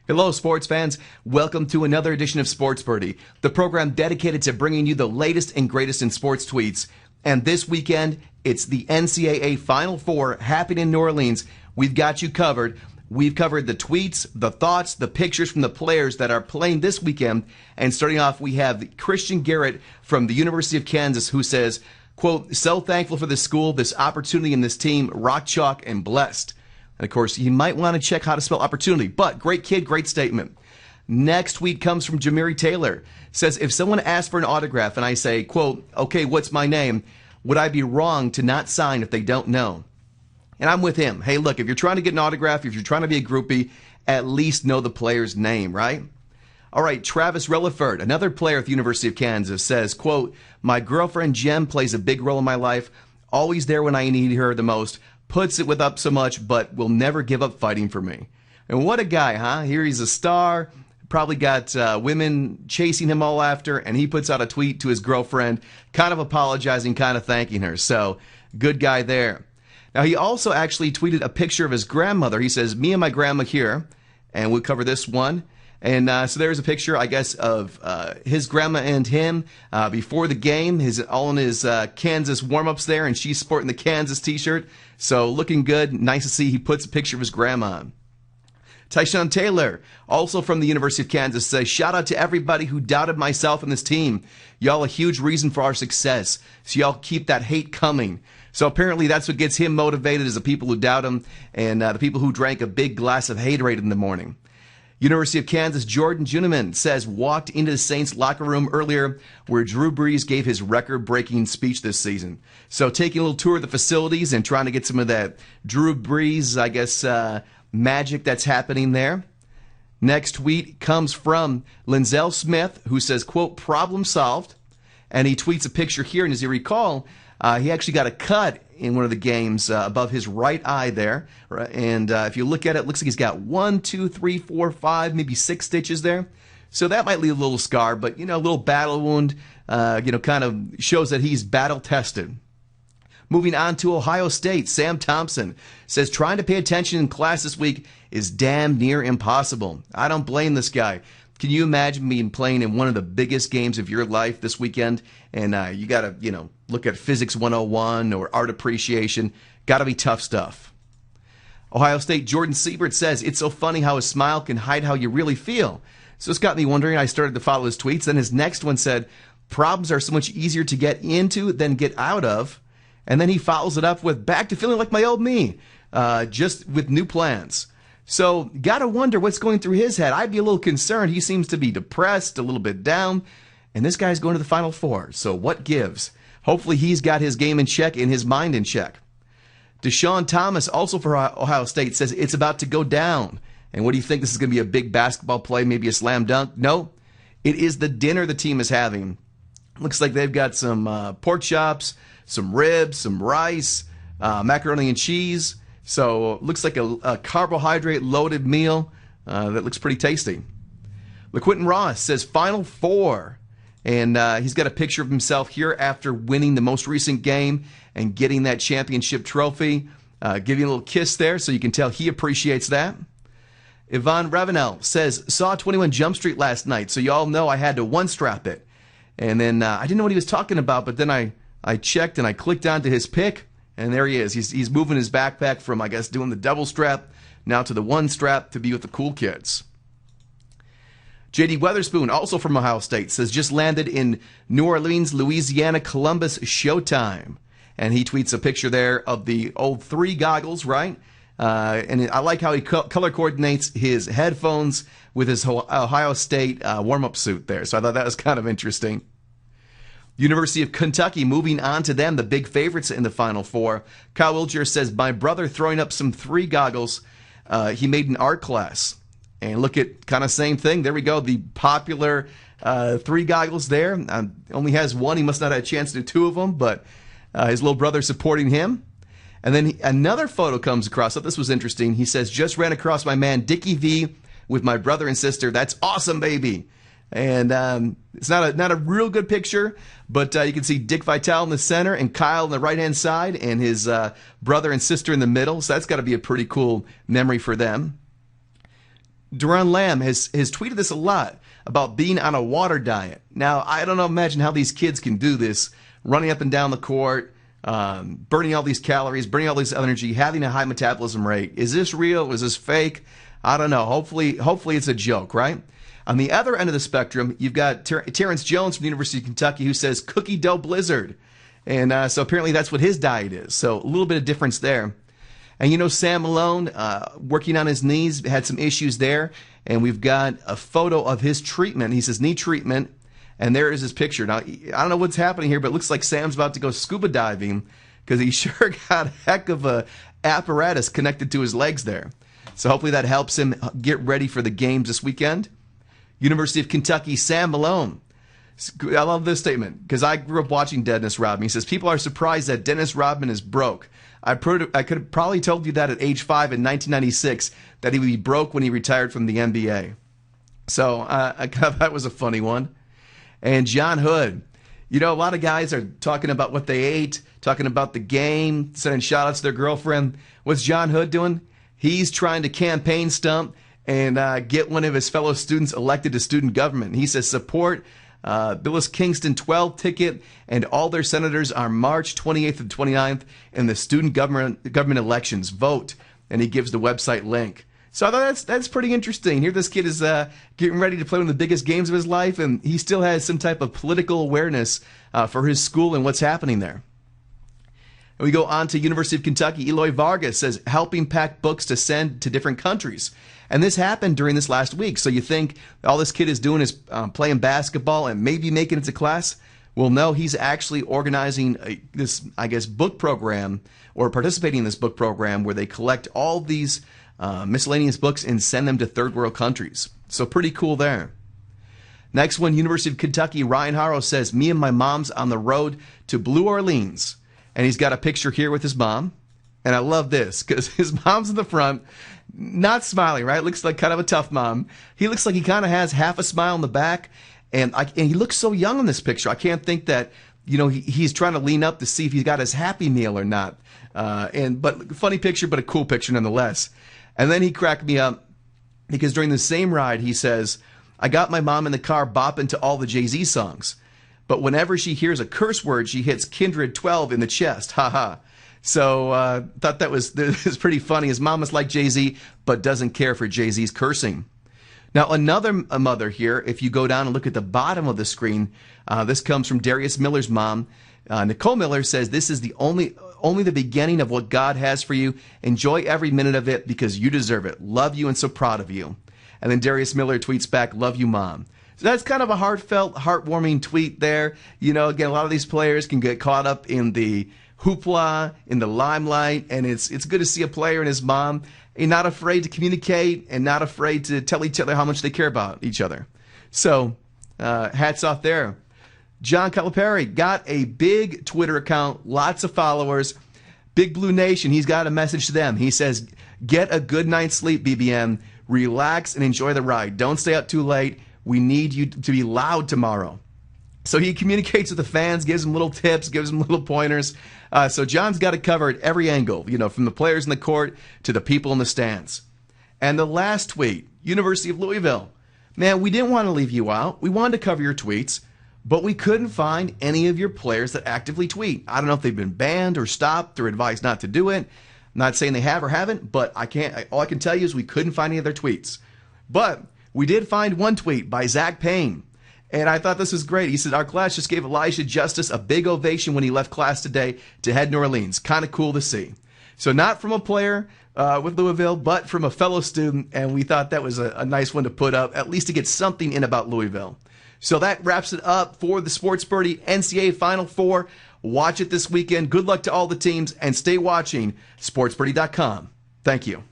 Hello, sports fans. Welcome to another edition of Sports Birdie, the program dedicated to bringing you the latest and greatest in sports tweets. And this weekend, it's the Ncaa Final Four happening in New Orleans. We've got you covered. We've covered the tweets, the thoughts, the pictures from the players that are playing this weekend. And starting off, we have Christian Garrett from the University of Kansas who says, quote, "So thankful for this school, this opportunity, and this team, rock chalk and blessed." And of course, you might want to check how to spell opportunity, but great kid, great statement. Next tweet comes from Jamiri Taylor. Says, if someone asks for an autograph and I say, quote, "Okay, what's my name?" would I be wrong to not sign if they don't know? And I'm with him. Hey, look, if you're trying to get an autograph, if you're trying to be a groupie, at least know the player's name, right? All right, Travis Relaford, another player at the University of Kansas, says, quote, "My girlfriend Jem plays a big role in my life, always there when I need her the most, puts it with up so much, but will never give up fighting for me." And what a guy, huh? Here he's a star, probably got women chasing him all after, and he puts out a tweet to his girlfriend, kind of apologizing, kind of thanking her. So, good guy there. Now, he also actually tweeted a picture of his grandmother. He says, "Me and my grandma here," and we'll cover this one. And so there's a picture, I guess, of his grandma and him before the game, all in his Kansas warm-ups there, and she's sporting the Kansas t-shirt. So looking good. Nice to see he puts a picture of his grandma on. Tyshawn Taylor, also from the University of Kansas, says, "Shout out to everybody who doubted myself and this team. Y'all a huge reason for our success. So y'all keep that hate coming." So apparently that's what gets him motivated, is the people who doubt him and the people who drank a big glass of Haterade in the morning. University of Kansas, Jordan Juneman says, walked into the Saints locker room earlier where Drew Brees gave his record-breaking speech this season. So taking a little tour of the facilities and trying to get some of that Drew Brees, I guess, magic that's happening there. Next tweet comes from Linzel Smith, who says, quote, "Problem solved." And he tweets a picture here, and as you recall, he actually got a cut in one of the games above his right eye there. And if you look at it, it looks like he's got 1, 2, 3, 4, 5, maybe 6 stitches there. So that might leave a little scar, but, a little battle wound, kind of shows that he's battle tested. Moving on to Ohio State, Sam Thompson says, "Trying to pay attention in class this week is damn near impossible." I don't blame this guy. Can you imagine being playing in one of the biggest games of your life this weekend? And you got to, look at Physics 101 or Art Appreciation. Got to be tough stuff. Ohio State, Jordan Siebert says, "It's so funny how a smile can hide how you really feel." So it's got me wondering. I started to follow his tweets. Then his next one said, "Problems are so much easier to get into than get out of." And then he follows it up with, "Back to feeling like my old me, just with new plans." So, gotta wonder what's going through his head. I'd be a little concerned. He seems to be depressed, a little bit down, and this guy's going to the Final Four. So, what gives? Hopefully, he's got his game in check and his mind in check. Deshaun Thomas, also for Ohio State, says it's about to go down. And what do you think? This is going to be a big basketball play, maybe a slam dunk? No, it is the dinner the team is having. Looks like they've got some pork chops, some ribs, some rice, macaroni and cheese. So looks like a carbohydrate-loaded meal that looks pretty tasty. LaQuinton Ross says Final Four. And he's got a picture of himself here after winning the most recent game and getting that championship trophy. Giving a little kiss there so you can tell he appreciates that. Yvonne Ravenel says, "Saw 21 Jump Street last night, so y'all know I had to one-strap it." And then I didn't know what he was talking about, but then I checked and I clicked onto his pic. And there he is. He's moving his backpack from, I guess, doing the double strap now to the one strap to be with the cool kids. J.D. Weatherspoon, also from Ohio State, says, "Just landed in New Orleans, Louisiana, Columbus, showtime." And he tweets a picture there of the old 3 goggles, right? And I like how he color coordinates his headphones with his Ohio State warm-up suit there. So I thought that was kind of interesting. University of Kentucky, moving on to them, the big favorites in the Final Four. Kyle Wiltshire says, "My brother throwing up some 3 goggles. He made an art class." And look at kind of same thing. There we go. The popular 3 goggles there. Only has 1. He must not have had a chance to do 2 of them, but his little brother supporting him. And then another photo comes across. I thought this was interesting. He says, "Just ran across my man Dickie V with my brother and sister. That's awesome, baby." And it's not a real good picture, but you can see Dick Vitale in the center and Kyle on the right-hand side and his brother and sister in the middle. So that's got to be a pretty cool memory for them. Duran Lamb has tweeted this a lot about being on a water diet. Now, I don't know, imagine how these kids can do this, running up and down the court, burning all these calories, burning all this energy, having a high metabolism rate. Is this real? Is this fake? I don't know. Hopefully it's a joke, right? On the other end of the spectrum, you've got Terrence Jones from the University of Kentucky who says cookie dough blizzard. And so apparently that's what his diet is. So a little bit of difference there. And you know, Sam Malone, working on his knees, had some issues there. And we've got a photo of his treatment. He says knee treatment. And there is his picture. Now, I don't know what's happening here, but it looks like Sam's about to go scuba diving because he sure got a heck of a apparatus connected to his legs there. So hopefully that helps him get ready for the games this weekend. University of Kentucky, Sam Malone. I love this statement because I grew up watching Dennis Rodman. He says, people are surprised that Dennis Rodman is broke. I could have probably told you that at age 5 in 1996, that he would be broke when he retired from the NBA. So I thought that was a funny one. And John Hood. You know, a lot of guys are talking about what they ate, talking about the game, sending shout-outs to their girlfriend. What's John Hood doing? He's trying to campaign stump and get one of his fellow students elected to student government. He says support Billis Kingston 12 ticket and all their senators on March 28th and 29th in the student government elections. Vote. And he gives the website link. So I thought that's pretty interesting. Here this kid is getting ready to play one of the biggest games of his life, and he still has some type of political awareness for his school and what's happening there. And we go on to University of Kentucky. Eloy Vargas says, helping pack books to send to different countries. And this happened during this last week. So you think all this kid is doing is playing basketball and maybe making it to class? Well, no, he's actually organizing this, I guess, book program or participating in this book program where they collect all these miscellaneous books and send them to third world countries. So pretty cool there. Next one, University of Kentucky. Ryan Harrow says, me and my mom's on the road to Blue Orleans. And he's got a picture here with his mom. And I love this because his mom's in the front, not smiling, right? Looks like kind of a tough mom. He looks like he kind of has half a smile in the back. And he looks so young in this picture. I can't think that, you know, he's trying to lean up to see if he's got his Happy Meal or not. But funny picture, but a cool picture nonetheless. And then he cracked me up because during the same ride, he says, I got my mom in the car bopping to all the Jay-Z songs. But whenever she hears a curse word, she hits Kindred 12 in the chest. Ha ha. So thought that was pretty funny. His mom is like Jay-Z, but doesn't care for Jay-Z's cursing. Now, another mother here, if you go down and look at the bottom of the screen, this comes from Darius Miller's mom. Nicole Miller says, this is the only the beginning of what God has for you. Enjoy every minute of it because you deserve it. Love you and so proud of you. And then Darius Miller tweets back, love you, Mom. So that's kind of a heartfelt, heartwarming tweet there. You know, again, a lot of these players can get caught up in the hoopla, in the limelight, and it's good to see a player and his mom not afraid to communicate and not afraid to tell each other how much they care about each other. So hats off there. John Calipari got a big Twitter account, lots of followers. Big Blue Nation, he's got a message to them. He says, get a good night's sleep, BBM. Relax and enjoy the ride. Don't stay up too late. We need you to be loud tomorrow. So he communicates with the fans, gives them little tips, gives them little pointers. So John's got it covered at every angle, you know, from the players in the court to the people in the stands. And the last tweet, University of Louisville. Man, we didn't want to leave you out. We wanted to cover your tweets, but we couldn't find any of your players that actively tweet. I don't know if they've been banned or stopped or advised not to do it. I'm not saying they have or haven't, but all I can tell you is we couldn't find any of their tweets. But we did find one tweet by Zach Payne. And I thought this was great. He said, our class just gave Elijah Justice a big ovation when he left class today to head New Orleans. Kind of cool to see. So not from a player with Louisville, but from a fellow student. And we thought that was a nice one to put up, at least to get something in about Louisville. So that wraps it up for the Sports Birdie NCAA Final Four. Watch it this weekend. Good luck to all the teams and stay watching sportsbirdie.com. Thank you.